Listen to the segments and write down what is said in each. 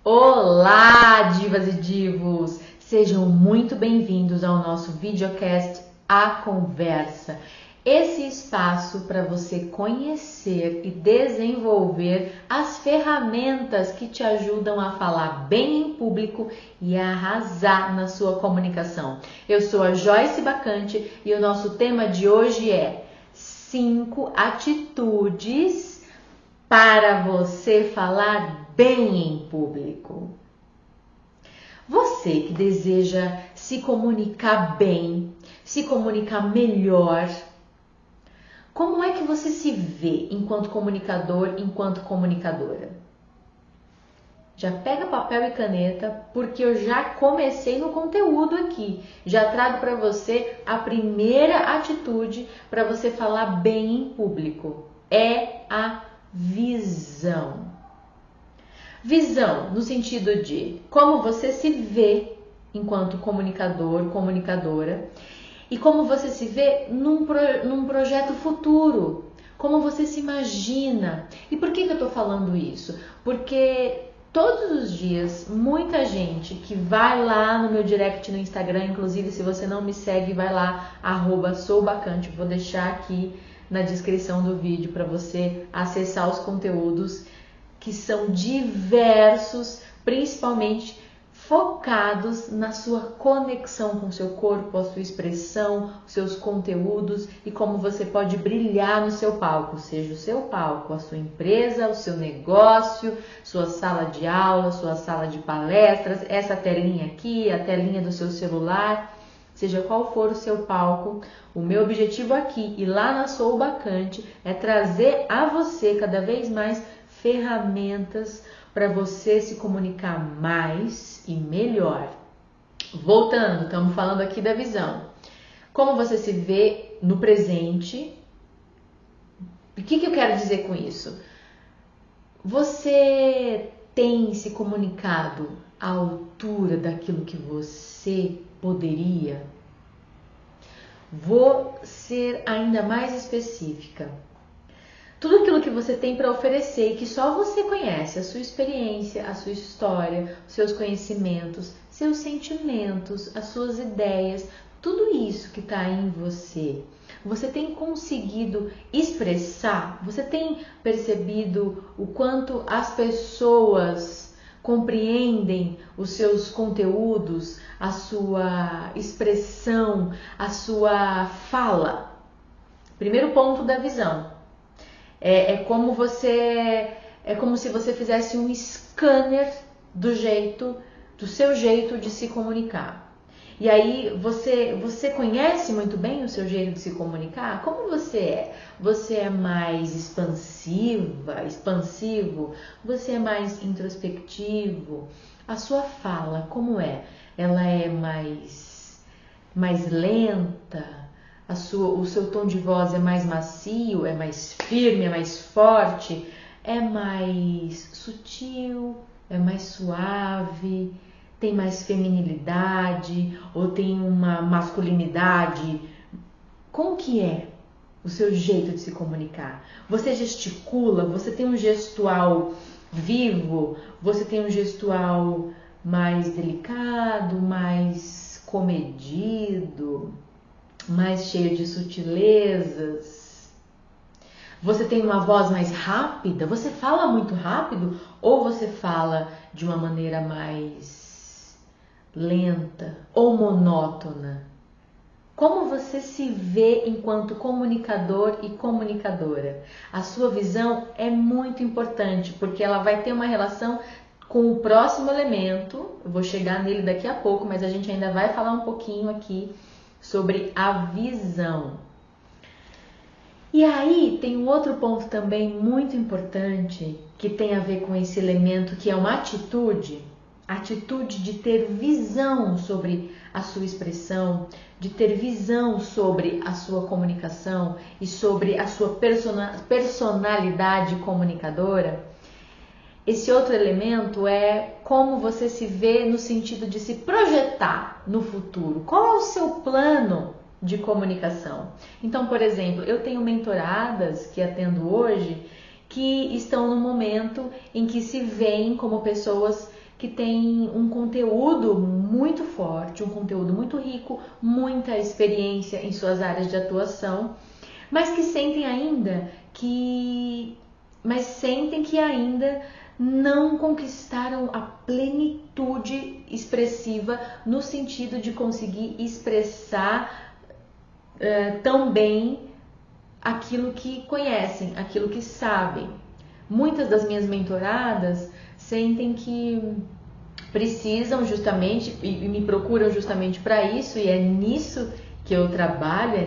Olá, divas e divos! Sejam muito bem-vindos ao nosso videocast A Conversa. Esse espaço para você conhecer e desenvolver as ferramentas que te ajudam a falar bem em público e a arrasar na sua comunicação. Eu sou a Joyce Bacante e o nosso tema de hoje é 5 atitudes para você falar bem em público. Você que deseja se comunicar bem, se comunicar melhor, como é que você se vê enquanto comunicador, enquanto comunicadora? Já pega papel e caneta, porque eu já comecei no conteúdo aqui. Já trago para você a primeira atitude para você falar bem em público. É a visão. Visão no sentido de como você se vê enquanto comunicador, comunicadora, e como você se vê num projeto futuro, como você se imagina. E por que eu estou falando isso? Porque todos os dias, muita gente que vai lá no meu direct no Instagram, inclusive se você não me segue, vai lá, @soubacante, vou deixar aqui na descrição do vídeo para você acessar os conteúdos que são diversos, principalmente focados na sua conexão com o seu corpo, a sua expressão, os seus conteúdos e como você pode brilhar no seu palco, seja o seu palco, a sua empresa, o seu negócio, sua sala de aula, sua sala de palestras, essa telinha aqui, a telinha do seu celular, seja qual for o seu palco. O meu objetivo aqui e lá na Sou Bacante é trazer a você cada vez mais ferramentas para você se comunicar mais e melhor. Voltando, estamos falando aqui da visão. Como você se vê no presente. O que eu quero dizer com isso? Você tem se comunicado à altura daquilo que você poderia? Vou ser ainda mais específica. Tudo aquilo que você tem para oferecer e que só você conhece, a sua experiência, a sua história, os seus conhecimentos, seus sentimentos, as suas ideias, tudo isso que está em você, você tem conseguido expressar? Você tem percebido o quanto as pessoas compreendem os seus conteúdos, a sua expressão, a sua fala? Primeiro ponto da visão. É como se você fizesse um scanner do seu jeito de se comunicar. E aí você conhece muito bem o seu jeito de se comunicar? Como você é? Você é mais expansivo? Você é mais introspectivo? A sua fala, como é? Ela é mais lenta? O seu tom de voz é mais macio, é mais firme, é mais forte, é mais sutil, é mais suave, tem mais feminilidade ou tem uma masculinidade? Como que é o seu jeito de se comunicar? Você gesticula? Você tem um gestual vivo? Você tem um gestual mais delicado, mais comedido, mais cheio de sutilezas? Você tem uma voz mais rápida? Você fala muito rápido ou você fala de uma maneira mais lenta ou monótona? Como você se vê enquanto comunicador e comunicadora? A sua visão é muito importante porque ela vai ter uma relação com o próximo elemento. Eu vou chegar nele daqui a pouco, mas a gente ainda vai falar um pouquinho aqui sobre a visão. E aí tem um outro ponto também muito importante que tem a ver com esse elemento, que é uma atitude de ter visão sobre a sua expressão, de ter visão sobre a sua comunicação e sobre a sua personalidade comunicadora. Esse outro elemento é como você se vê no sentido de se projetar no futuro. Qual é o seu plano de comunicação? Então, por exemplo, eu tenho mentoradas que atendo hoje que estão no momento em que se veem como pessoas que têm um conteúdo muito forte, um conteúdo muito rico, muita experiência em suas áreas de atuação, mas que sentem que ainda não conquistaram a plenitude expressiva no sentido de conseguir expressar tão bem aquilo que conhecem, aquilo que sabem. Muitas das minhas mentoradas sentem que precisam justamente e me procuram justamente para isso, e é nisso que eu trabalho, é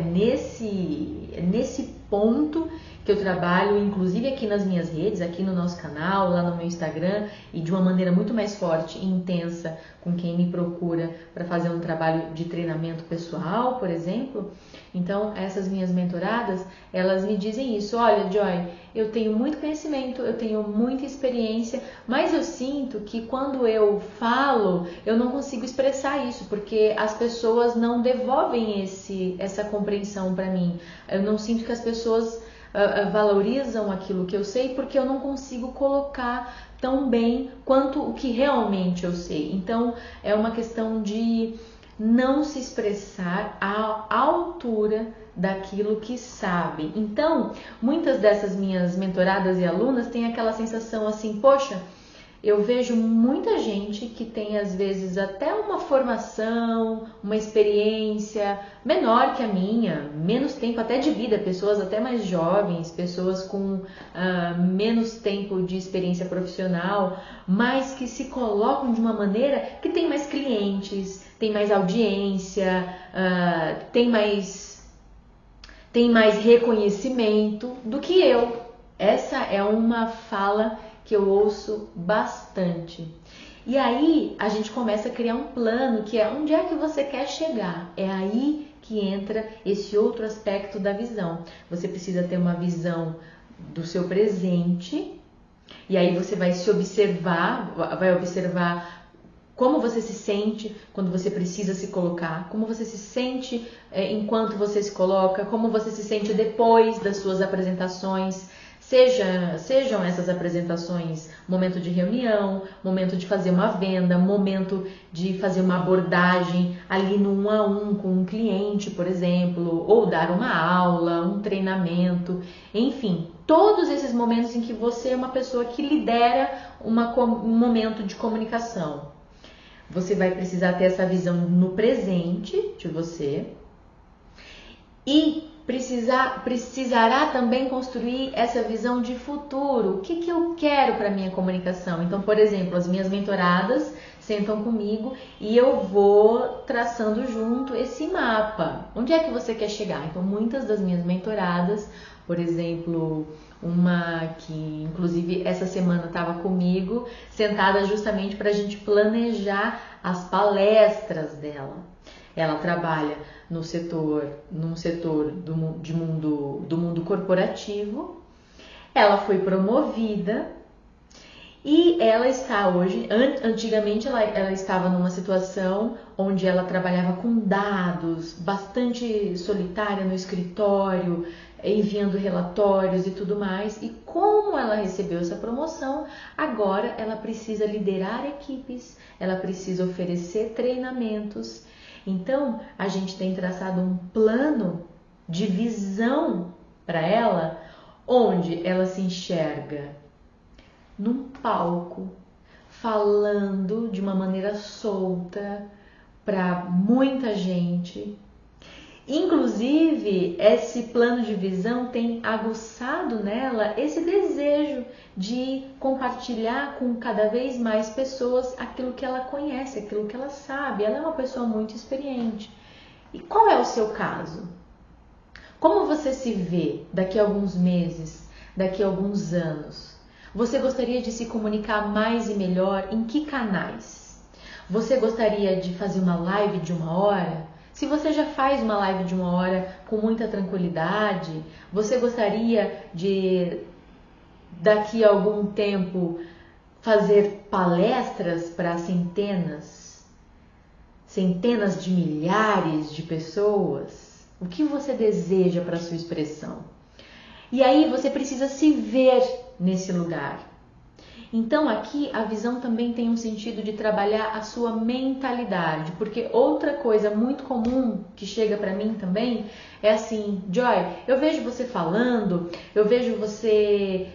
nesse ponto que eu trabalho, inclusive aqui nas minhas redes, aqui no nosso canal, lá no meu Instagram, e de uma maneira muito mais forte e intensa com quem me procura para fazer um trabalho de treinamento pessoal, por exemplo. Então, essas minhas mentoradas, elas me dizem isso: olha, Joy, eu tenho muito conhecimento, eu tenho muita experiência, mas eu sinto que quando eu falo, eu não consigo expressar isso, porque as pessoas não devolvem essa compreensão para mim. Eu não sinto que as pessoas valorizam aquilo que eu sei, porque eu não consigo colocar tão bem quanto o que realmente eu sei. Então, é uma questão de não se expressar à altura daquilo que sabem. Então, muitas dessas minhas mentoradas e alunas têm aquela sensação assim: poxa, eu vejo muita gente que tem às vezes até uma formação, uma experiência menor que a minha, menos tempo até de vida, pessoas até mais jovens, pessoas com menos tempo de experiência profissional, mas que se colocam de uma maneira que tem mais clientes, tem mais audiência, tem mais reconhecimento do que eu. Essa é uma fala que eu ouço bastante. E aí a gente começa a criar um plano, que é onde é que você quer chegar. É aí que entra esse outro aspecto da visão. Você precisa ter uma visão do seu presente, e aí você vai observar como você se sente quando você precisa se colocar, como você se sente enquanto você se coloca, como você se sente depois das suas apresentações. Sejam essas apresentações momento de reunião, momento de fazer uma venda, momento de fazer uma abordagem ali no 1 a 1 com um cliente, por exemplo, ou dar uma aula, um treinamento, enfim, todos esses momentos em que você é uma pessoa que lidera um momento de comunicação. Você vai precisar ter essa visão no presente de você e precisará também construir essa visão de futuro. O que eu quero para a minha comunicação? Então, por exemplo, as minhas mentoradas sentam comigo e eu vou traçando junto esse mapa. Onde é que você quer chegar? Então, muitas das minhas mentoradas, por exemplo, uma que inclusive essa semana estava comigo, sentada justamente para a gente planejar as palestras dela. Ela trabalha num setor do mundo corporativo. Ela foi promovida e ela está hoje, antigamente ela estava numa situação onde ela trabalhava com dados, bastante solitária no escritório, enviando relatórios e tudo mais. E como ela recebeu essa promoção, agora ela precisa liderar equipes, ela precisa oferecer treinamentos. Então, a gente tem traçado um plano de visão para ela, onde ela se enxerga num palco, falando de uma maneira solta para muita gente. Inclusive, esse plano de visão tem aguçado nela esse desejo de compartilhar com cada vez mais pessoas aquilo que ela conhece, aquilo que ela sabe. Ela é uma pessoa muito experiente. E qual é o seu caso? Como você se vê daqui a alguns meses, daqui a alguns anos? Você gostaria de se comunicar mais e melhor? Em que canais? Você gostaria de fazer uma live de 1 hora? Se você já faz uma live de 1 hora com muita tranquilidade, você gostaria de, daqui a algum tempo, fazer palestras para centenas de milhares de pessoas? O que você deseja para a sua expressão? E aí você precisa se ver nesse lugar. Então aqui a visão também tem um sentido de trabalhar a sua mentalidade, porque outra coisa muito comum que chega para mim também é assim: Joy, eu vejo você falando, eu vejo você,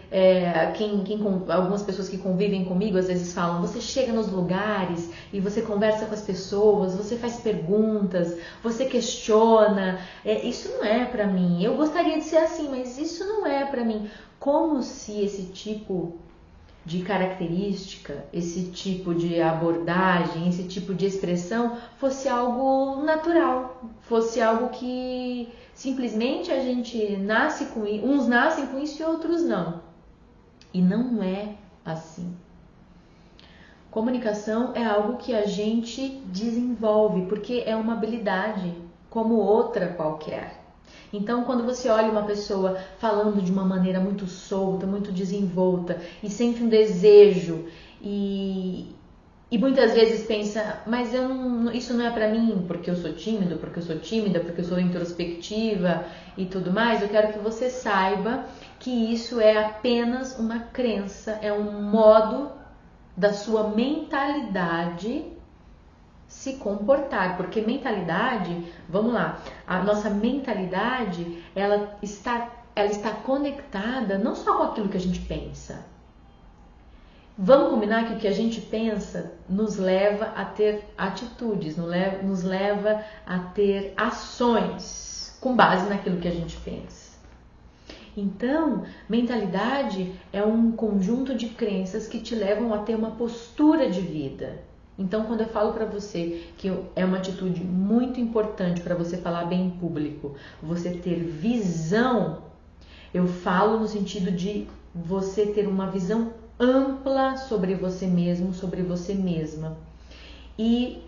algumas pessoas que convivem comigo às vezes falam, você chega nos lugares e você conversa com as pessoas, você faz perguntas, você questiona, isso não é para mim, eu gostaria de ser assim, mas isso não é para mim. Como se esse tipo de característica, esse tipo de abordagem, esse tipo de expressão fosse algo natural, fosse algo que simplesmente a gente nasce com isso, uns nascem com isso e outros não. E não é assim. Comunicação é algo que a gente desenvolve, porque é uma habilidade como outra qualquer. Então, quando você olha uma pessoa falando de uma maneira muito solta, muito desenvolta e sente um desejo e muitas vezes pensa, mas isso não é pra mim, porque eu sou tímido, porque eu sou tímida, porque eu sou introspectiva e tudo mais, eu quero que você saiba que isso é apenas uma crença, é um modo da sua mentalidade se comportar, porque mentalidade, vamos lá, a nossa mentalidade, ela está conectada não só com aquilo que a gente pensa. Vamos combinar que o que a gente pensa nos leva a ter atitudes, nos leva a ter ações com base naquilo que a gente pensa. Então, mentalidade é um conjunto de crenças que te levam a ter uma postura de vida. Então, quando eu falo para você que é uma atitude muito importante para você falar bem em público, você ter visão, eu falo no sentido de você ter uma visão ampla sobre você mesmo, sobre você mesma. E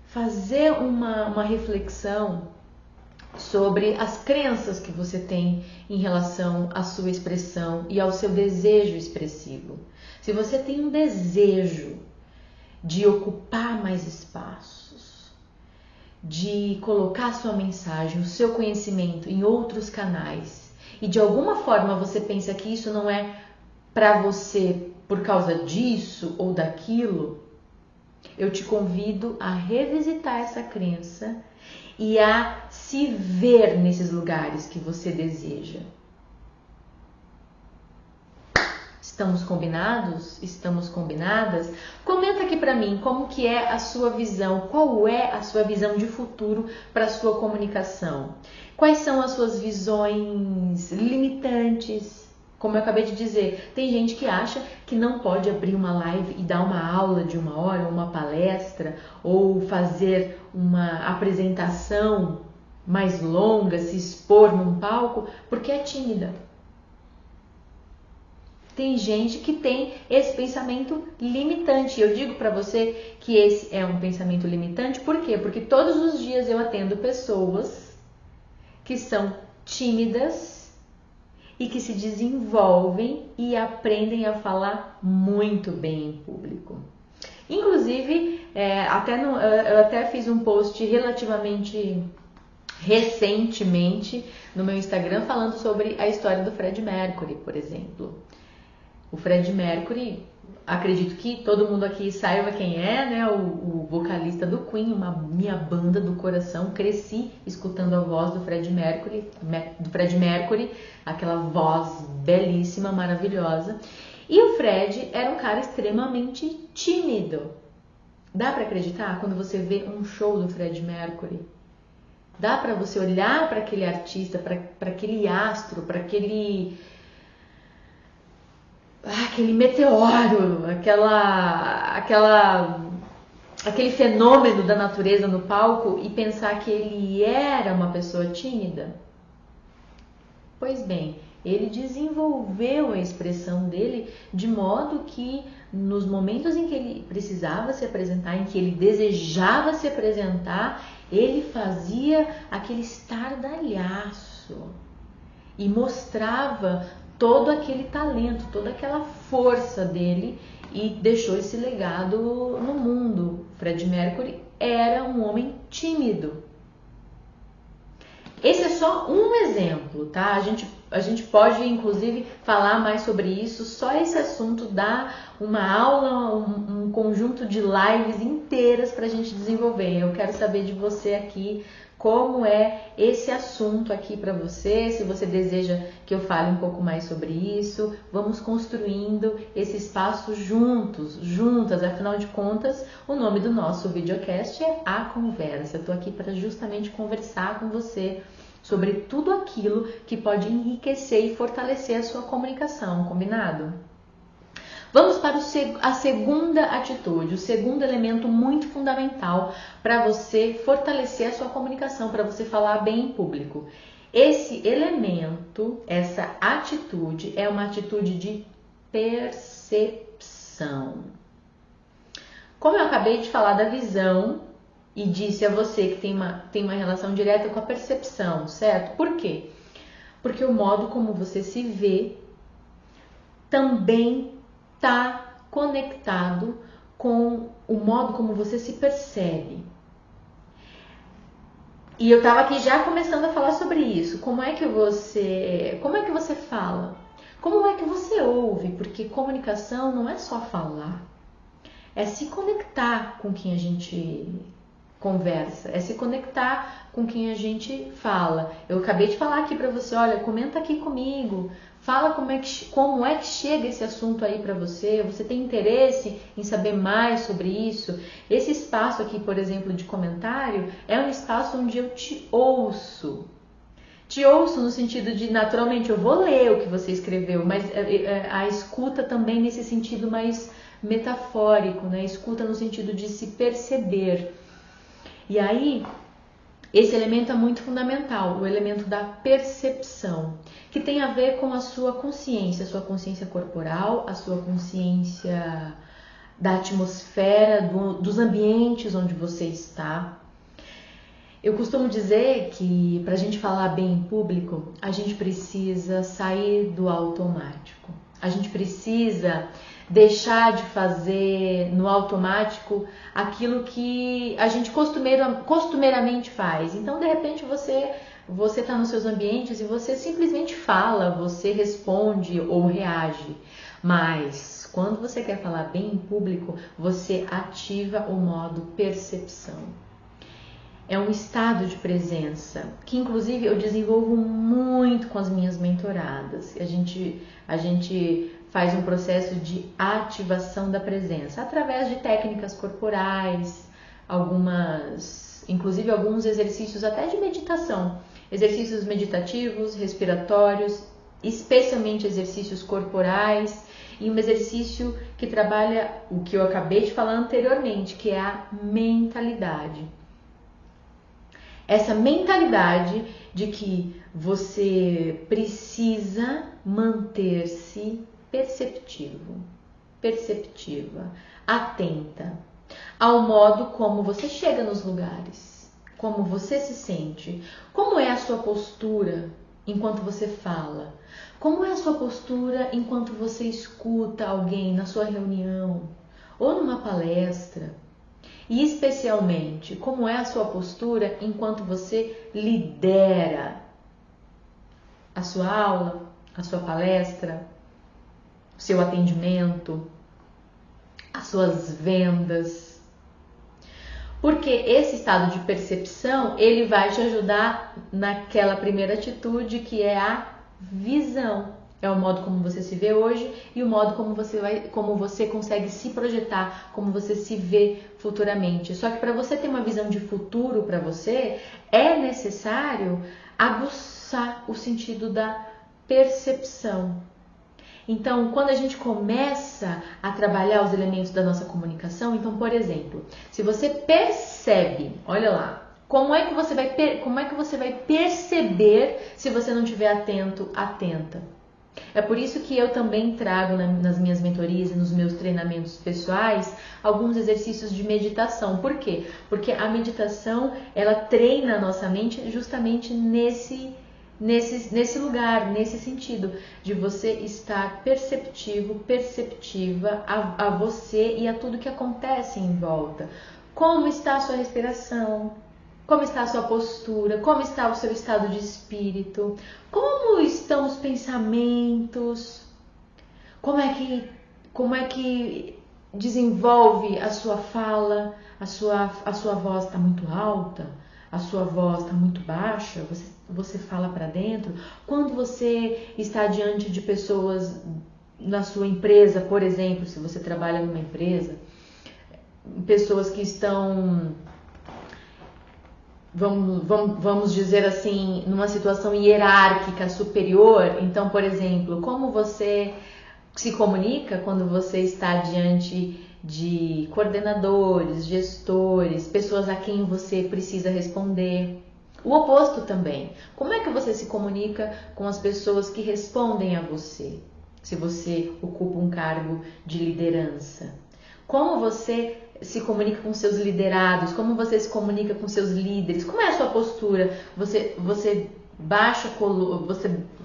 fazer uma reflexão sobre as crenças que você tem em relação à sua expressão e ao seu desejo expressivo. Se você tem um desejo de ocupar mais espaços, de colocar sua mensagem, o seu conhecimento em outros canais e de alguma forma você pensa que isso não é para você por causa disso ou daquilo, eu te convido a revisitar essa crença e a se ver nesses lugares que você deseja. Estamos combinados? Estamos combinadas? Comenta aqui para mim como que é a sua visão, qual é a sua visão de futuro para a sua comunicação. Quais são as suas visões limitantes? Como eu acabei de dizer, tem gente que acha que não pode abrir uma live e dar uma aula de 1 hora, uma palestra, ou fazer uma apresentação mais longa, se expor num palco, porque é tímida. Tem gente que tem esse pensamento limitante. Eu digo para você que esse é um pensamento limitante, por quê? Porque todos os dias eu atendo pessoas que são tímidas e que se desenvolvem e aprendem a falar muito bem em público. Inclusive, eu até fiz um post relativamente recentemente no meu Instagram falando sobre a história do Freddie Mercury, por exemplo. O Freddie Mercury, acredito que todo mundo aqui saiba quem é, né? O vocalista do Queen, minha banda do coração. Cresci escutando a voz do Freddie Mercury, aquela voz belíssima, maravilhosa. E o Fred era um cara extremamente tímido. Dá para acreditar quando você vê um show do Freddie Mercury? Dá para você olhar para aquele artista, para aquele astro, para aquele meteoro, aquele fenômeno da natureza no palco e pensar que ele era uma pessoa tímida? Pois bem, ele desenvolveu a expressão dele de modo que nos momentos em que ele precisava se apresentar, em que ele desejava se apresentar, ele fazia aquele estardalhaço e mostrava todo aquele talento, toda aquela força dele e deixou esse legado no mundo. Freddie Mercury era um homem tímido. Esse é só um exemplo, tá? A gente pode, inclusive, falar mais sobre isso. Só esse assunto dá uma aula, um conjunto de lives inteiras para a gente desenvolver. Eu quero saber de você aqui como é esse assunto aqui para você, se você deseja que eu fale um pouco mais sobre isso. Vamos construindo esse espaço juntas. Afinal de contas, o nome do nosso videocast é A Conversa. Eu estou aqui para justamente conversar com você sobre tudo aquilo que pode enriquecer e fortalecer a sua comunicação, combinado? Vamos para a segunda atitude, o segundo elemento muito fundamental para você fortalecer a sua comunicação, para você falar bem em público. Esse elemento, essa atitude, é uma atitude de percepção. Como eu acabei de falar da visão e disse a você que tem uma relação direta com a percepção, certo? Por quê? Porque o modo como você se vê também está conectado com o modo como você se percebe. E eu estava aqui já começando a falar sobre isso. Como é que você fala? Como é que você ouve? Porque comunicação não é só falar. É se conectar com quem a gente conversa, é se conectar com quem a gente fala. Eu acabei de falar aqui para você, olha, comenta aqui comigo, fala como é que chega esse assunto aí para você, você tem interesse em saber mais sobre isso? Esse espaço aqui, por exemplo, de comentário, é um espaço onde eu te ouço. Te ouço no sentido de, naturalmente, eu vou ler o que você escreveu, mas a escuta também nesse sentido mais metafórico, né? Escuta no sentido de se perceber. E aí, esse elemento é muito fundamental, o elemento da percepção, que tem a ver com a sua consciência corporal, a sua consciência da atmosfera, dos ambientes onde você está. Eu costumo dizer que para a gente falar bem em público, a gente precisa sair do automático. A gente precisa deixar de fazer no automático aquilo que a gente costumeiramente faz. Então, de repente, você está nos seus ambientes e você simplesmente fala, você responde ou reage. Mas, quando você quer falar bem em público, você ativa o modo percepção. É um estado de presença que, inclusive, eu desenvolvo muito com as minhas mentoradas. A gente faz um processo de ativação da presença através de técnicas corporais, inclusive alguns exercícios até de meditação, exercícios meditativos, respiratórios, especialmente exercícios corporais e um exercício que trabalha o que eu acabei de falar anteriormente, que é a mentalidade. Essa mentalidade de que você precisa manter-se perceptiva, atenta ao modo como você chega nos lugares, como você se sente, como é a sua postura enquanto você fala, como é a sua postura enquanto você escuta alguém na sua reunião ou numa palestra. E especialmente, como é a sua postura enquanto você lidera a sua aula, a sua palestra, o seu atendimento, as suas vendas. Porque esse estado de percepção, ele vai te ajudar naquela primeira atitude que é a visão. É o modo como você se vê hoje e o modo como você consegue se projetar, como você se vê futuramente. Só que para você ter uma visão de futuro para você, é necessário aguçar o sentido da percepção. Então, quando a gente começa a trabalhar os elementos da nossa comunicação, então, por exemplo, se você percebe, olha lá, como é que você vai perceber se você não estiver atenta? É por isso que eu também trago nas minhas mentorias e nos meus treinamentos pessoais alguns exercícios de meditação. Por quê? Porque a meditação, ela treina a nossa mente justamente nesse lugar, nesse sentido, de você estar perceptiva a você e a tudo que acontece em volta. Como está a sua respiração? Como está a sua postura? Como está o seu estado de espírito? Como estão os pensamentos? Como é que desenvolve a sua fala? A sua voz está muito alta? A sua voz está muito baixa? Você fala para dentro? Quando você está diante de pessoas na sua empresa, por exemplo, se você trabalha numa empresa, pessoas que estão, vamos dizer assim, numa situação hierárquica superior. Então, por exemplo, como você se comunica quando você está diante de coordenadores, gestores, pessoas a quem você precisa responder. O oposto também. Como é que você se comunica com as pessoas que respondem a você, se você ocupa um cargo de liderança? Como você se comunica com seus liderados? Como você se comunica com seus líderes? Como é a sua postura? Você baixa a coluna,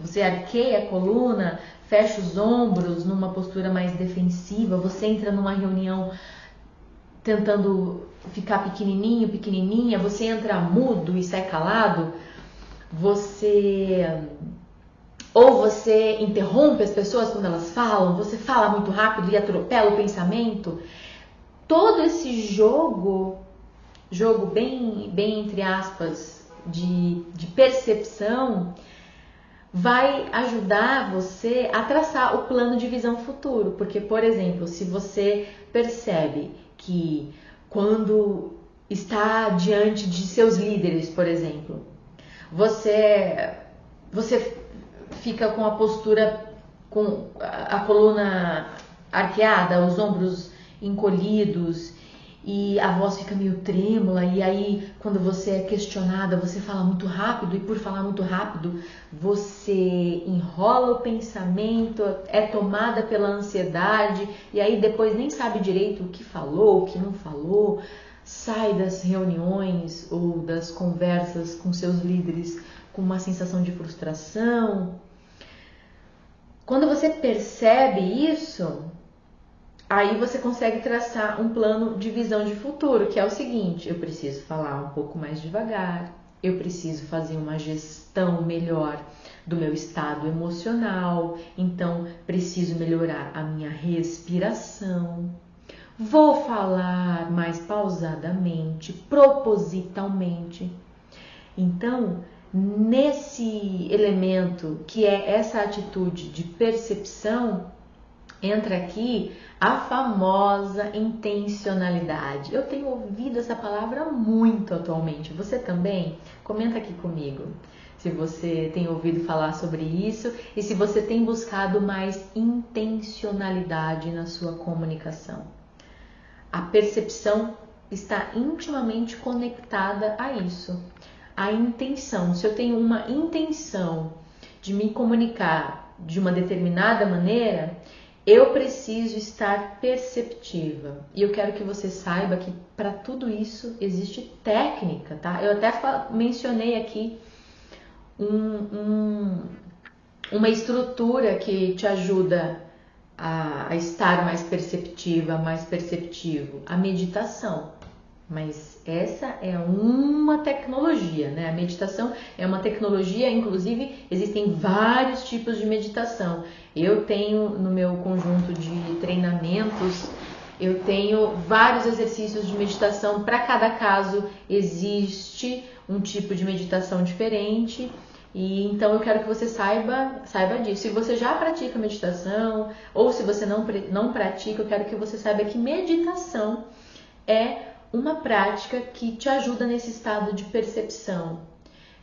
você arqueia a coluna, fecha os ombros numa postura mais defensiva? Você entra numa reunião tentando ficar pequenininha? Você entra mudo e sai calado? Ou você interrompe as pessoas quando elas falam? Você fala muito rápido e atropela o pensamento? Todo esse jogo bem entre aspas, de percepção, vai ajudar você a traçar o plano de visão futuro. Porque, por exemplo, se você percebe que quando está diante de seus líderes, por exemplo, você fica com a postura, com a coluna arqueada, os ombros encolhidos e a voz fica meio trêmula, e aí quando você é questionada, você fala muito rápido, e por falar muito rápido, você enrola o pensamento, é tomada pela ansiedade, e aí depois nem sabe direito o que falou, o que não falou, sai das reuniões ou das conversas com seus líderes com uma sensação de frustração. Quando você percebe isso, aí você consegue traçar um plano de visão de futuro, que é o seguinte: eu preciso falar um pouco mais devagar, eu preciso fazer uma gestão melhor do meu estado emocional, então preciso melhorar a minha respiração, vou falar mais pausadamente, propositalmente. Então, nesse elemento que é essa atitude de percepção, entra aqui a famosa intencionalidade. Eu tenho ouvido essa palavra muito atualmente. Você também? Comenta aqui comigo se você tem ouvido falar sobre isso e se você tem buscado mais intencionalidade na sua comunicação. A percepção está intimamente conectada a isso. A intenção. Se eu tenho uma intenção de me comunicar de uma determinada maneira, eu preciso estar perceptiva. E eu quero que você saiba que para tudo isso existe técnica, tá? Eu até mencionei aqui uma estrutura que te ajuda a estar mais perceptiva, mais perceptivo. A meditação. Mas essa é uma tecnologia, né? A meditação é uma tecnologia, inclusive existem vários tipos de meditação. Eu tenho no meu conjunto de treinamentos, eu tenho vários exercícios de meditação. Para cada caso existe um tipo de meditação diferente. E então eu quero que você saiba disso. Se você já pratica meditação ou se você não pratica, eu quero que você saiba que meditação é uma prática que te ajuda nesse estado de percepção,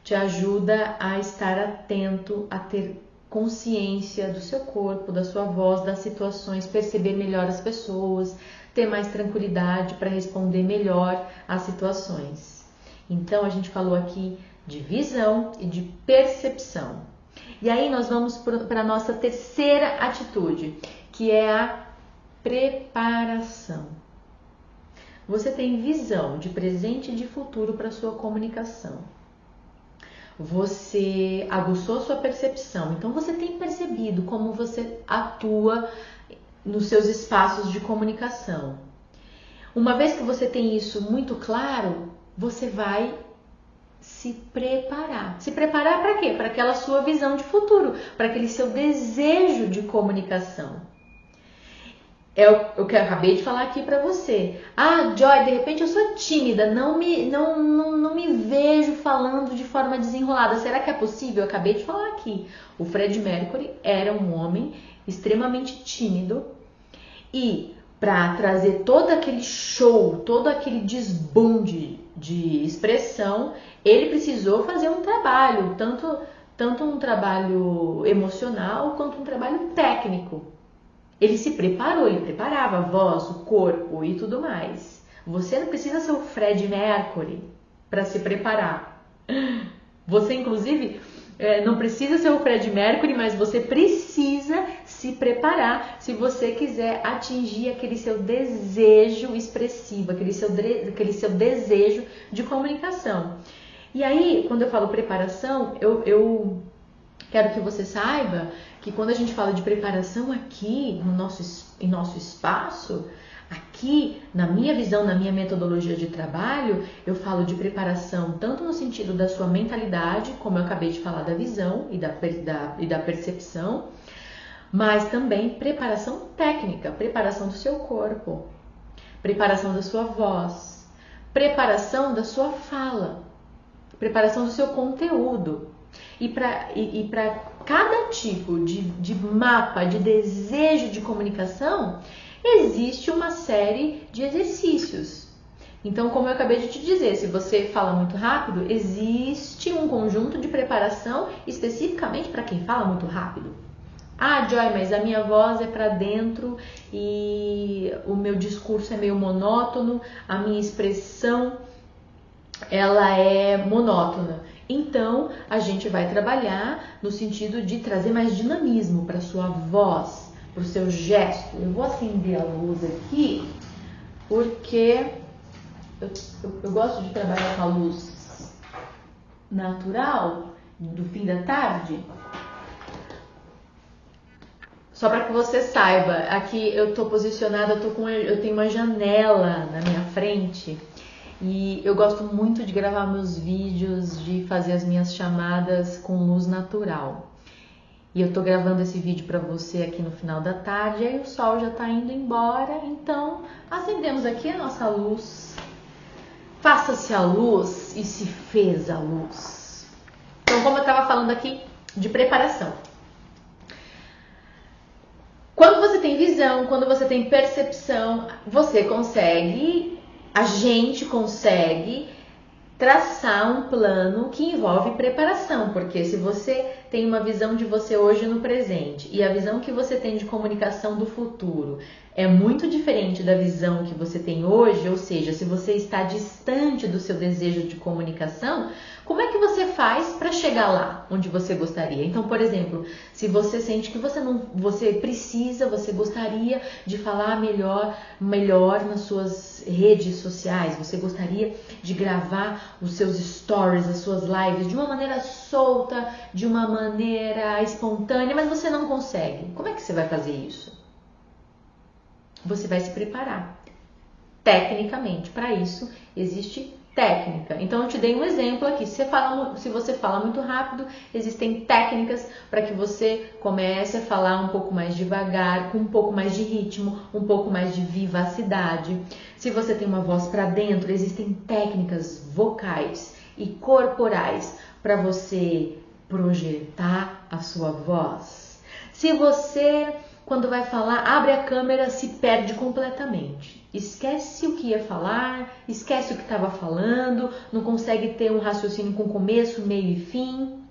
te ajuda a estar atento, a ter consciência do seu corpo, da sua voz, das situações, perceber melhor as pessoas, ter mais tranquilidade para responder melhor às situações. Então a gente falou aqui de visão e de percepção. E aí nós vamos para a nossa terceira atitude, que é a preparação. Você tem visão de presente e de futuro para sua comunicação. Você aguçou sua percepção, então você tem percebido como você atua nos seus espaços de comunicação. Uma vez que você tem isso muito claro, você vai se preparar. Se preparar para quê? Para aquela sua visão de futuro, para aquele seu desejo de comunicação. É o que eu acabei de falar aqui para você. Ah, Joy, de repente eu sou tímida, não me vejo falando de forma desenrolada. Será que é possível? Eu acabei de falar aqui. O Fred Mercury era um homem extremamente tímido e para trazer todo aquele show, todo aquele desbunde de expressão, ele precisou fazer um trabalho, tanto um trabalho emocional quanto um trabalho técnico. Ele se preparou, ele preparava a voz, o corpo e tudo mais. Você não precisa ser o Fred Mercury para se preparar. Você, inclusive, não precisa ser o Fred Mercury, mas você precisa se preparar se você quiser atingir aquele seu desejo expressivo, aquele seu desejo de comunicação. E aí, quando eu falo preparação, eu quero que você saiba que quando a gente fala de preparação aqui em nosso espaço, aqui na minha visão, na minha metodologia de trabalho, eu falo de preparação tanto no sentido da sua mentalidade, como eu acabei de falar da visão e da percepção, mas também preparação técnica, preparação do seu corpo, preparação da sua voz, preparação da sua fala, preparação do seu conteúdo. E para cada tipo de mapa, de desejo de comunicação, existe uma série de exercícios. Então, como eu acabei de te dizer, se você fala muito rápido, existe um conjunto de preparação especificamente para quem fala muito rápido. Ah, Joy, mas a minha voz é para dentro e o meu discurso é meio monótono, a minha expressão ela é monótona. Então, a gente vai trabalhar no sentido de trazer mais dinamismo para a sua voz, para o seu gesto. Eu vou acender a luz aqui, porque eu gosto de trabalhar com a luz natural, do fim da tarde. Só para que você saiba, aqui eu estou posicionada, eu tenho uma janela na minha frente. E eu gosto muito de gravar meus vídeos, de fazer as minhas chamadas com luz natural. E eu tô gravando esse vídeo para você aqui no final da tarde, aí o sol já tá indo embora, então acendemos aqui a nossa luz. Faça-se a luz e se fez a luz. Então, como eu estava falando aqui de preparação. Quando você tem visão, quando você tem percepção, a gente consegue traçar um plano que envolve preparação, porque se você tem uma visão de você hoje no presente e a visão que você tem de comunicação do futuro é muito diferente da visão que você tem hoje, ou seja, se você está distante do seu desejo de comunicação, como é que você faz para chegar lá onde você gostaria? Então, por exemplo, se você sente que você gostaria de falar melhor nas suas redes sociais, você gostaria de gravar os seus stories, as suas lives de uma maneira solta, de uma maneira espontânea, mas você não consegue. Como é que você vai fazer isso? Você vai se preparar tecnicamente. Para isso existe técnica. Então eu te dei um exemplo aqui. Se você fala muito rápido, existem técnicas para que você comece a falar um pouco mais devagar, com um pouco mais de ritmo, um pouco mais de vivacidade. Se você tem uma voz para dentro, existem técnicas vocais e corporais para você projetar a sua voz. Se você, quando vai falar, abre a câmera, se perde completamente. Esquece o que ia falar, esquece o que estava falando, não consegue ter um raciocínio com começo, meio e fim.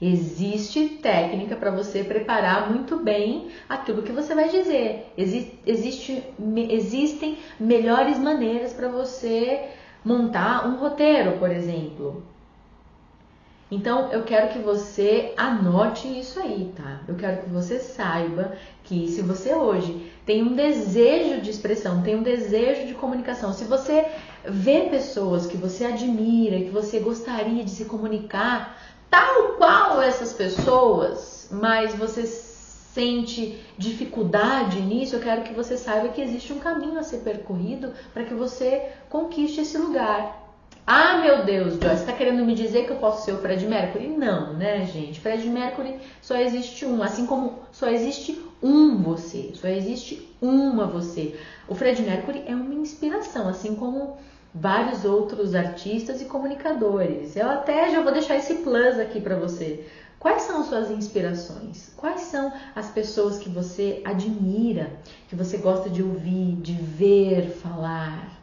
Existe técnica para você preparar muito bem aquilo que você vai dizer. Existem melhores maneiras para você montar um roteiro, por exemplo. Então, eu quero que você anote isso aí, tá? Eu quero que você saiba que se você hoje tem um desejo de expressão, tem um desejo de comunicação, se você vê pessoas que você admira, que você gostaria de se comunicar, tal qual essas pessoas, mas você sente dificuldade nisso, eu quero que você saiba que existe um caminho a ser percorrido para que você conquiste esse lugar. Ah, meu Deus, Joyce, você tá querendo me dizer que eu posso ser o Fred Mercury? Não, né, gente? Fred Mercury só existe um, assim como só existe um você, só existe uma você. O Fred Mercury é uma inspiração, assim como vários outros artistas e comunicadores. Eu até já vou deixar esse plus aqui para você. Quais são suas inspirações? Quais são as pessoas que você admira, que você gosta de ouvir, de ver, falar?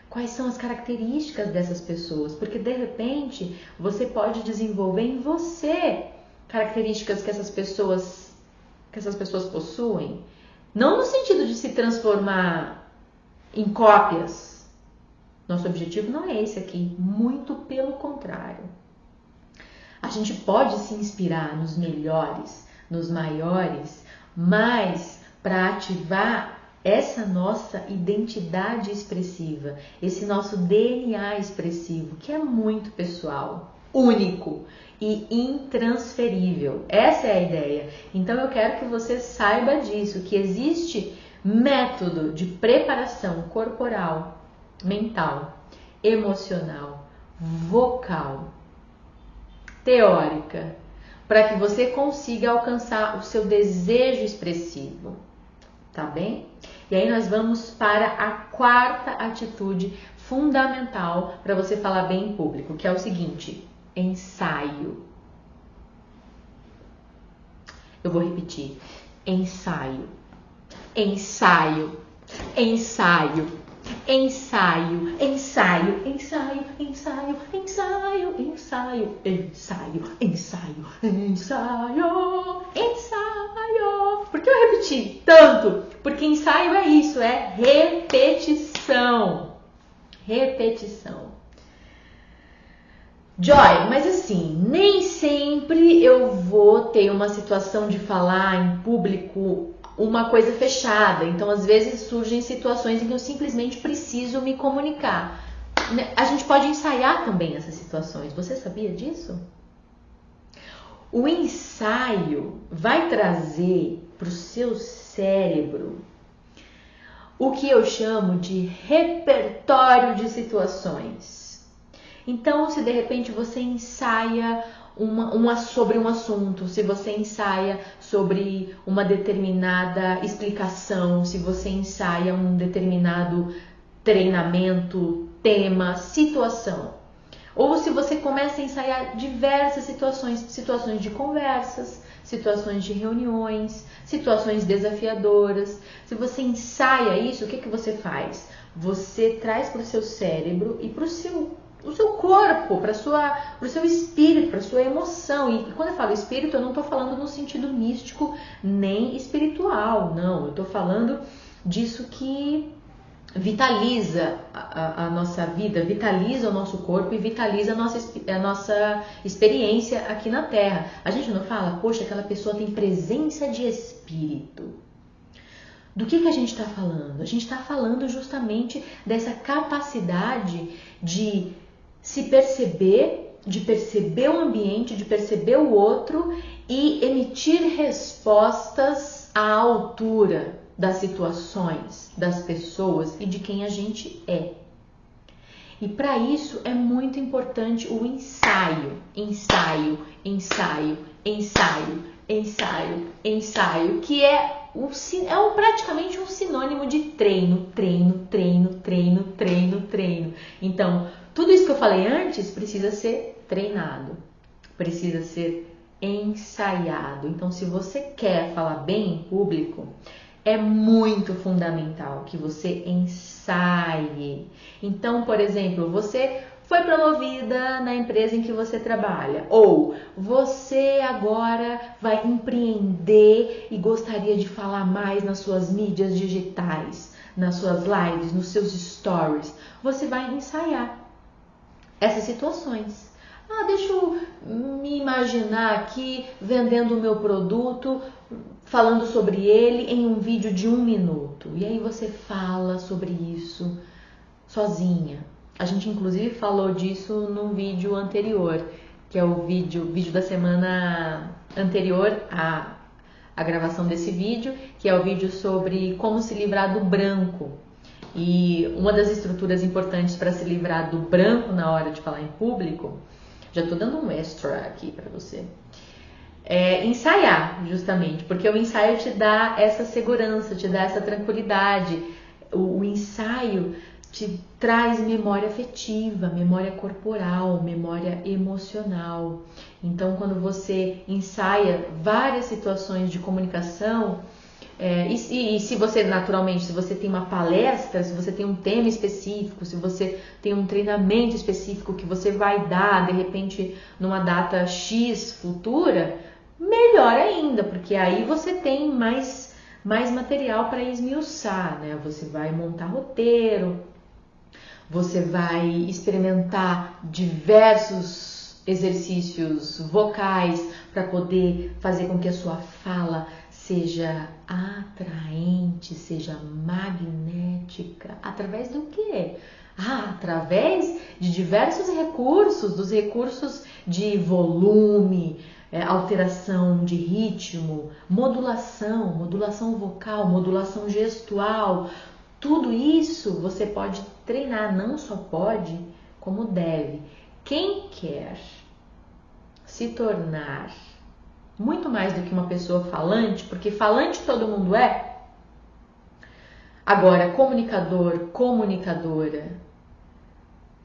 Quais são as características dessas pessoas? Porque de repente você pode desenvolver em você características que essas pessoas possuem, não no sentido de se transformar em cópias. Nosso objetivo não é esse aqui, muito pelo contrário. A gente pode se inspirar nos melhores, nos maiores, mas para ativar essa nossa identidade expressiva, esse nosso DNA expressivo, que é muito pessoal, único e intransferível. Essa é a ideia. Então eu quero que você saiba disso, que existe método de preparação corporal, mental, emocional, vocal, teórica, para que você consiga alcançar o seu desejo expressivo, tá bem? E aí nós vamos para a quarta atitude fundamental para você falar bem em público, que é o seguinte: ensaio. Eu vou repetir: ensaio, ensaio, ensaio. Ensaio, ensaio, ensaio, ensaio, ensaio, ensaio, ensaio, ensaio, ensaio, ensaio. Por que eu repeti tanto? Porque ensaio é isso, é repetição. Repetição. Joy, mas assim, nem sempre eu vou ter uma situação de falar em público uma coisa fechada. Então, às vezes, surgem situações em que eu simplesmente preciso me comunicar. A gente pode ensaiar também essas situações. Você sabia disso? O ensaio vai trazer para o seu cérebro o que eu chamo de repertório de situações. Então, se de repente você ensaia sobre um assunto, se você ensaia sobre uma determinada explicação, se você ensaia um determinado treinamento, tema, situação, ou se você começa a ensaiar diversas situações de conversas, situações de reuniões, situações desafiadoras. Se você ensaia isso, o que você faz? Você traz para o seu cérebro e para o seu corpo, para o seu espírito, para a sua emoção. E quando eu falo espírito, eu não estou falando no sentido místico nem espiritual, não. Eu estou falando disso que vitaliza a nossa vida, vitaliza o nosso corpo e vitaliza a nossa experiência aqui na Terra. A gente não fala, poxa, aquela pessoa tem presença de espírito. Do que a gente está falando? A gente está falando justamente dessa capacidade de se perceber, de perceber o ambiente, de perceber o outro e emitir respostas à altura das situações, das pessoas e de quem a gente é. E para isso é muito importante o ensaio, ensaio, ensaio, ensaio, ensaio, ensaio, que é praticamente um sinônimo de treino, treino, treino, treino, treino, treino. Então, tudo isso que eu falei antes precisa ser treinado, precisa ser ensaiado. Então, se você quer falar bem em público, é muito fundamental que você ensaie. Então, por exemplo, você foi promovida na empresa em que você trabalha, ou você agora vai empreender e gostaria de falar mais nas suas mídias digitais, nas suas lives, nos seus stories. Você vai ensaiar essas situações. Deixa eu me imaginar aqui vendendo o meu produto, falando sobre ele em um vídeo de 1 minuto. E aí você fala sobre isso sozinha. A gente inclusive falou disso no vídeo anterior, que é o vídeo da semana anterior à gravação desse vídeo, que é o vídeo sobre como se livrar do branco. E uma das estruturas importantes para se livrar do branco na hora de falar em público, já estou dando um extra aqui para você, é ensaiar, justamente, porque o ensaio te dá essa segurança, te dá essa tranquilidade. O ensaio te traz memória afetiva, memória corporal, memória emocional. Então, quando você ensaia várias situações de comunicação, e se você, naturalmente, se você tem uma palestra, se você tem um tema específico, se você tem um treinamento específico que você vai dar, de repente, numa data X futura, melhor ainda, porque aí você tem mais material para esmiuçar, né? Você vai montar roteiro, você vai experimentar diversos exercícios vocais para poder fazer com que a sua fala seja atraente, seja magnética. Através do quê? Através de diversos recursos, dos recursos de volume, alteração de ritmo, modulação vocal, modulação gestual. Tudo isso você pode treinar, não só pode, como deve. Quem quer se tornar muito mais do que uma pessoa falante, porque falante todo mundo é. Agora, comunicador, comunicadora,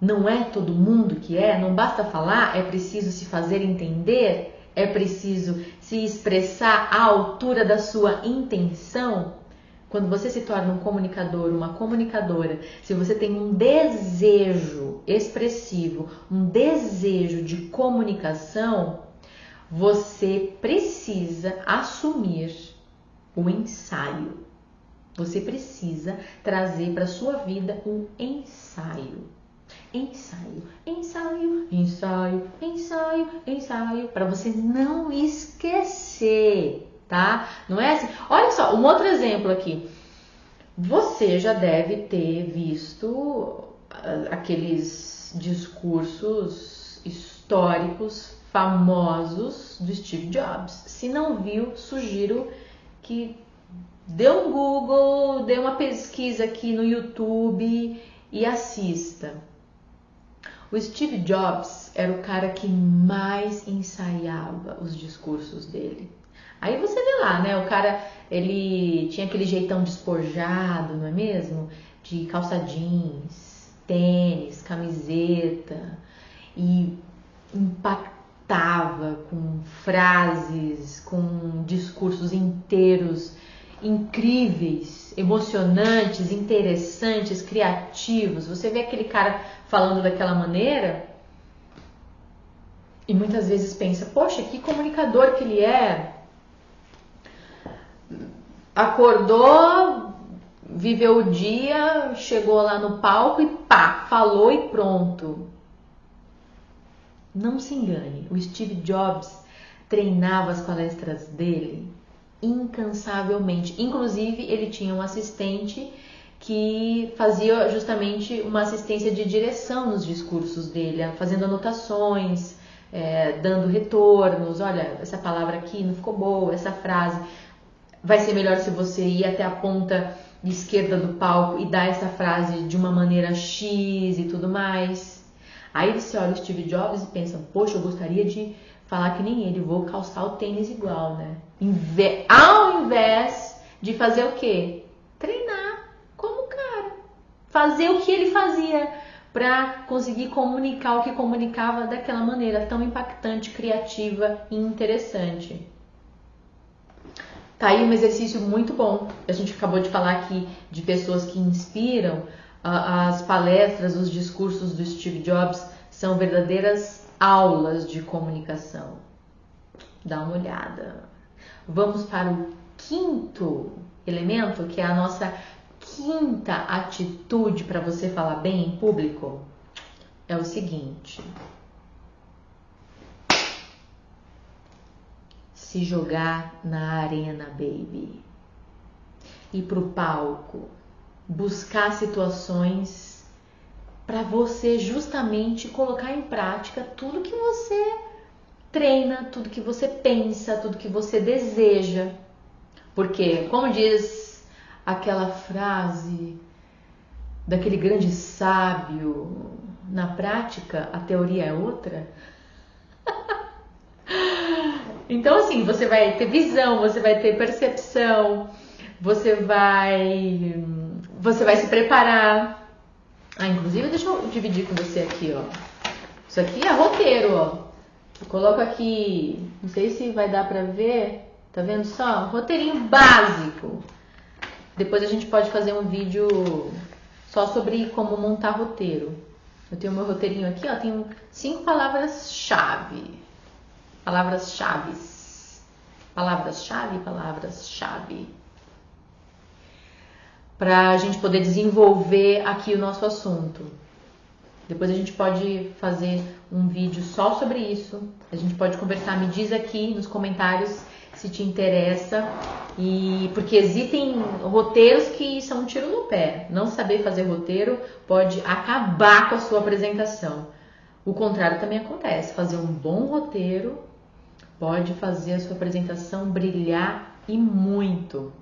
não é todo mundo que é, não basta falar, é preciso se fazer entender, é preciso se expressar à altura da sua intenção. Quando você se torna um comunicador, uma comunicadora, se você tem um desejo expressivo, um desejo de comunicação, você precisa assumir o ensaio. Você precisa trazer para a sua vida um ensaio. Ensaio, ensaio, ensaio, ensaio, ensaio, para você não esquecer, tá? Não é assim? Olha só, um outro exemplo aqui. Você já deve ter visto aqueles discursos históricos famosos do Steve Jobs. Se não viu, sugiro que dê um Google, dê uma pesquisa aqui no YouTube e assista. O Steve Jobs era o cara que mais ensaiava os discursos dele. Aí você vê lá, né? O cara, ele tinha aquele jeitão despojado, não é mesmo? De calça jeans, tênis, camiseta, e impactava com frases, com discursos inteiros incríveis, emocionantes, interessantes, criativos. Você vê aquele cara falando daquela maneira e muitas vezes pensa, poxa, que comunicador que ele é. Acordou, viveu o dia, chegou lá no palco e pá, falou e pronto. Não se engane, o Steve Jobs treinava as palestras dele incansavelmente. Inclusive, ele tinha um assistente que fazia justamente uma assistência de direção nos discursos dele, fazendo anotações, dando retornos. Olha, essa palavra aqui não ficou boa, essa frase. Vai ser melhor se você ir até a ponta esquerda do palco e dar essa frase de uma maneira X e tudo mais. Aí você olha o Steve Jobs e pensa, poxa, eu gostaria de falar que nem ele, vou calçar o tênis igual, né? Ao invés de fazer o quê? Treinar como cara. Fazer o que ele fazia para conseguir comunicar o que comunicava daquela maneira tão impactante, criativa e interessante. Tá aí um exercício muito bom. A gente acabou de falar aqui de pessoas que inspiram. As palestras, os discursos do Steve Jobs são verdadeiras aulas de comunicação. Dá uma olhada. Vamos para o quinto elemento, que é a nossa quinta atitude para você falar bem em público. É o seguinte: se jogar na arena, baby. Ir pro palco. Buscar situações para você justamente colocar em prática tudo que você treina, tudo que você pensa, tudo que você deseja. Porque, como diz aquela frase, daquele grande sábio. Na prática, a teoria é outra. Então, assim, você vai ter visão, você vai ter percepção, você vai se preparar. Inclusive, deixa eu dividir com você aqui, ó. Isso aqui é roteiro, ó. Eu coloco aqui, não sei se vai dar pra ver, tá vendo só? Roteirinho básico. Depois a gente pode fazer um vídeo só sobre como montar roteiro. Eu tenho meu roteirinho aqui, ó, tenho 5 palavras-chave. Palavras-chaves. Palavras-chave, palavras-chave. Pra gente poder desenvolver aqui o nosso assunto. Depois a gente pode fazer um vídeo só sobre isso. A gente pode conversar, me diz aqui nos comentários se te interessa. E porque existem roteiros que são um tiro no pé. Não saber fazer roteiro pode acabar com a sua apresentação. O contrário também acontece. Fazer um bom roteiro pode fazer a sua apresentação brilhar e muito.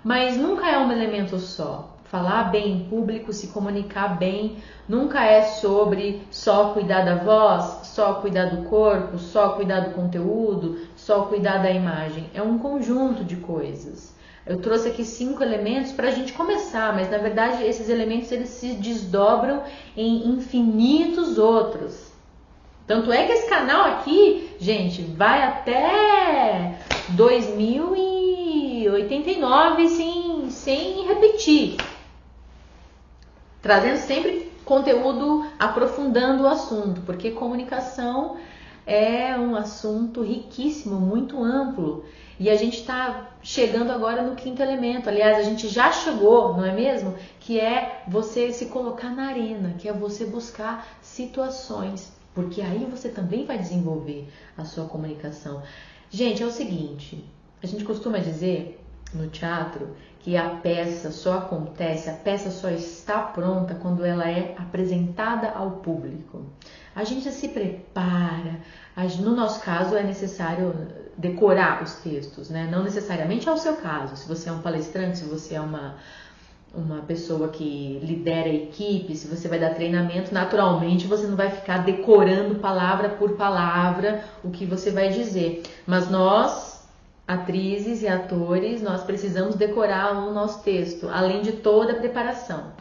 Mas nunca é um elemento só. Falar bem em público, se comunicar bem, nunca é sobre só cuidar da voz, só cuidar do corpo, só cuidar do conteúdo, só cuidar da imagem. É um conjunto de coisas. Eu trouxe aqui 5 elementos para a gente começar, mas na verdade esses elementos eles se desdobram em infinitos outros. Tanto é que esse canal aqui, gente, vai até 2089 sem repetir. Trazendo sempre conteúdo aprofundando o assunto, porque comunicação é um assunto riquíssimo, muito amplo. E a gente está chegando agora no 5º elemento. Aliás, a gente já chegou, não é mesmo? Que é você se colocar na arena, que é você buscar situações. Porque aí você também vai desenvolver a sua comunicação. Gente, é o seguinte, a gente costuma dizer no teatro que a peça só acontece, a peça só está pronta quando ela é apresentada ao público. A gente se prepara, no nosso caso é necessário decorar os textos, né? Não necessariamente é o seu caso, se você é um palestrante, se você é uma pessoa que lidera a equipe, se você vai dar treinamento, naturalmente você não vai ficar decorando palavra por palavra o que você vai dizer. Mas nós, atrizes e atores, nós precisamos decorar o nosso texto, além de toda a preparação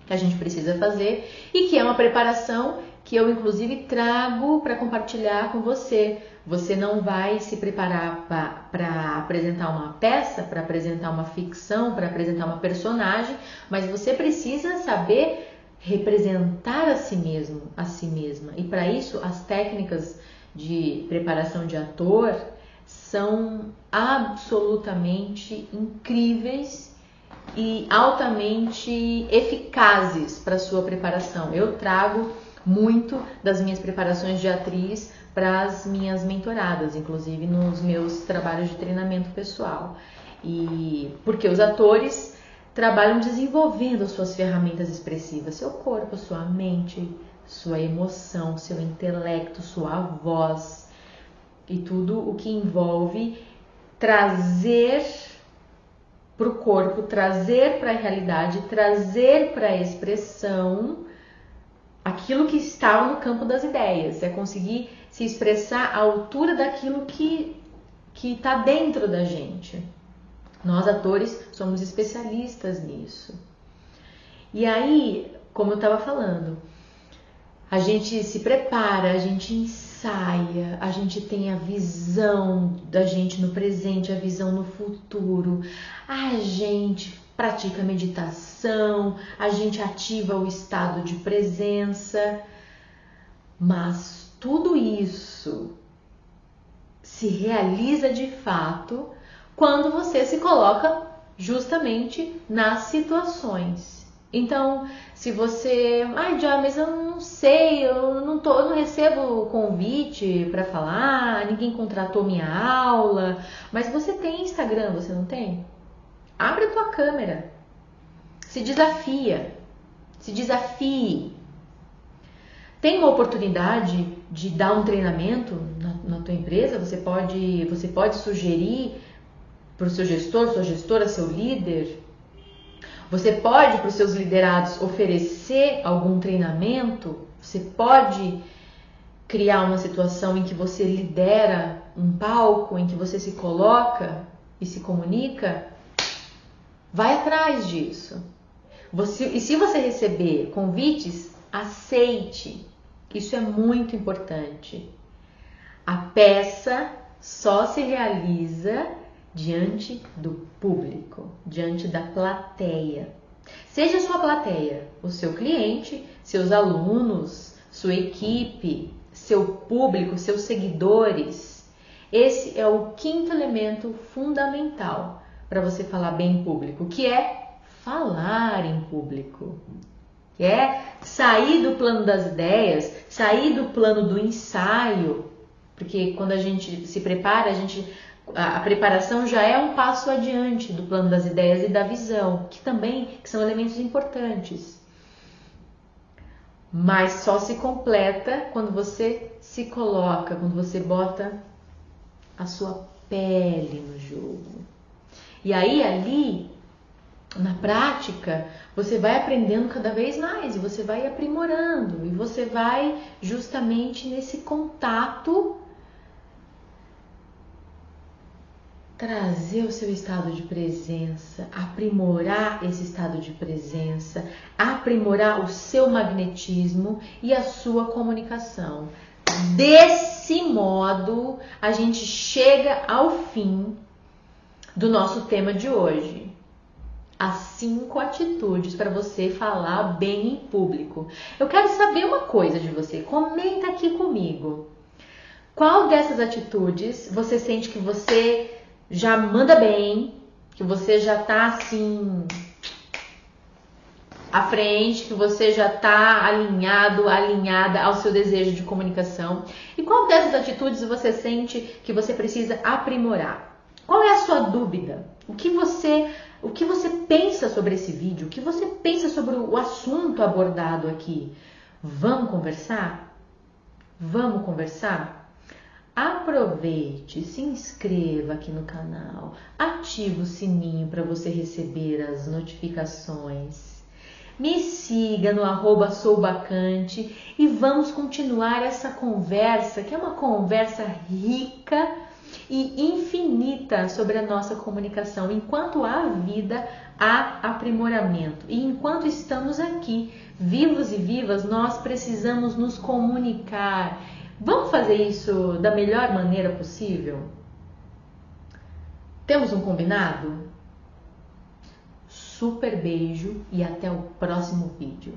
que a gente precisa fazer e que é uma preparação que eu inclusive trago para compartilhar com você. Você não vai se preparar para apresentar uma peça, para apresentar uma ficção, para apresentar uma personagem, mas você precisa saber representar a si mesmo, a si mesma. E para isso, as técnicas de preparação de ator são absolutamente incríveis e altamente eficazes para a sua preparação. Eu trago muito das minhas preparações de atriz para as minhas mentoradas, inclusive nos meus trabalhos de treinamento pessoal. E porque os atores trabalham desenvolvendo as suas ferramentas expressivas, seu corpo, sua mente, sua emoção, seu intelecto, sua voz e tudo o que envolve trazer para o corpo, trazer para a realidade, trazer para a expressão aquilo que está no campo das ideias, é conseguir se expressar à altura daquilo que está dentro da gente. Nós, atores, somos especialistas nisso. E aí, como eu estava falando, a gente se prepara, a gente ensaia, a gente tem a visão da gente no presente, a visão no futuro, a gente pratica meditação, a gente ativa o estado de presença, mas tudo isso se realiza de fato quando você se coloca justamente nas situações. Então, se você, mas eu não sei, eu não recebo convite para falar, ninguém contratou minha aula, mas você tem Instagram, você não tem? Abre a tua câmera, se desafie. Tem uma oportunidade de dar um treinamento na tua empresa, você pode sugerir para o seu gestor, sua gestora, seu líder. Você pode para os seus liderados oferecer algum treinamento, você pode criar uma situação em que você lidera um palco, em que você se coloca e se comunica. Vai atrás disso. E se você receber convites, aceite. Isso é muito importante. A peça só se realiza diante do público, diante da plateia. Seja a sua plateia, o seu cliente, seus alunos, sua equipe, seu público, seus seguidores. Esse é o quinto elemento fundamental para você falar bem em público, que é falar em público. Que é sair do plano das ideias, sair do plano do ensaio, porque quando a gente se prepara, a preparação já é um passo adiante do plano das ideias e da visão, que são elementos importantes. Mas só se completa quando você se coloca, quando você bota a sua pele no jogo. E aí ali, na prática, você vai aprendendo cada vez mais e você vai aprimorando e você vai justamente nesse contato trazer o seu estado de presença, aprimorar esse estado de presença, aprimorar o seu magnetismo e a sua comunicação. Desse modo, a gente chega ao fim do nosso tema de hoje. As 5 atitudes para você falar bem em público. Eu quero saber uma coisa de você. Comenta aqui comigo. Qual dessas atitudes você sente que você já manda bem, que você já tá assim à frente, que você já tá alinhado, alinhada ao seu desejo de comunicação? E qual dessas atitudes você sente que você precisa aprimorar? Qual é a sua dúvida? O que você pensa sobre esse vídeo? O que você pensa sobre o assunto abordado aqui? Vamos conversar? Vamos conversar? Aproveite, se inscreva aqui no canal, ative o sininho para você receber as notificações. Me siga no @soubacante e vamos continuar essa conversa, que é uma conversa rica e infinita sobre a nossa comunicação. Enquanto há vida, há aprimoramento. E enquanto estamos aqui, vivos e vivas, nós precisamos nos comunicar. Vamos fazer isso da melhor maneira possível? Temos um combinado? Super beijo e até o próximo vídeo.